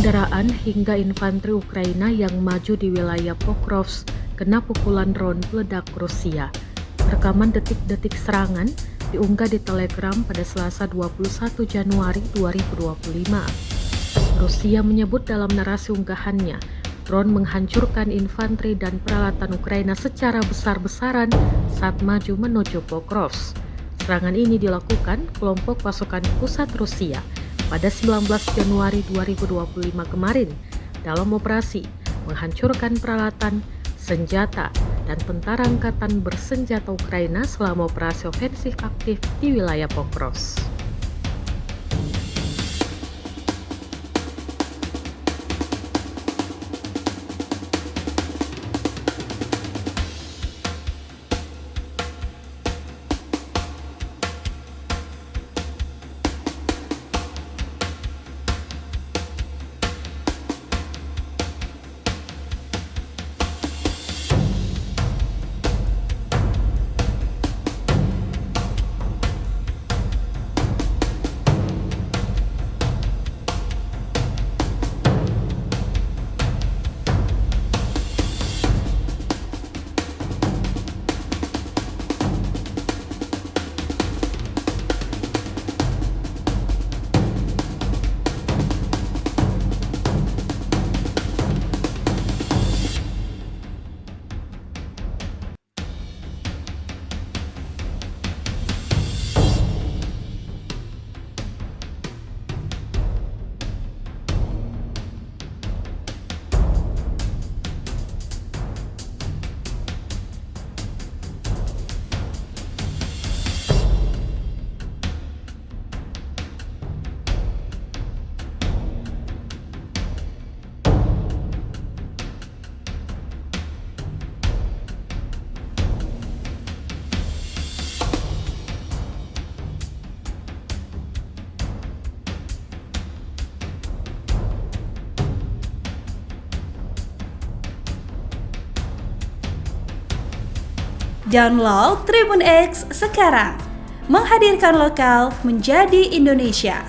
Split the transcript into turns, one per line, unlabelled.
kendaraan hingga infanteri Ukraina yang maju di wilayah Pokrovsk kena pukulan drone peledak Rusia. Rekaman detik-detik serangan diunggah di Telegram pada Selasa 21 Januari 2025. Rusia menyebut dalam narasi unggahannya, drone menghancurkan infanteri dan peralatan Ukraina secara besar-besaran saat maju menuju Pokrovsk. Serangan ini dilakukan kelompok pasukan pusat Rusia pada 19 Januari 2025 kemarin dalam operasi menghancurkan peralatan, senjata, dan tentara angkatan bersenjata Ukraina selama operasi ofensif aktif di wilayah Pokrovsk.
Download Tribun X sekarang, menghadirkan lokal menjadi Indonesia.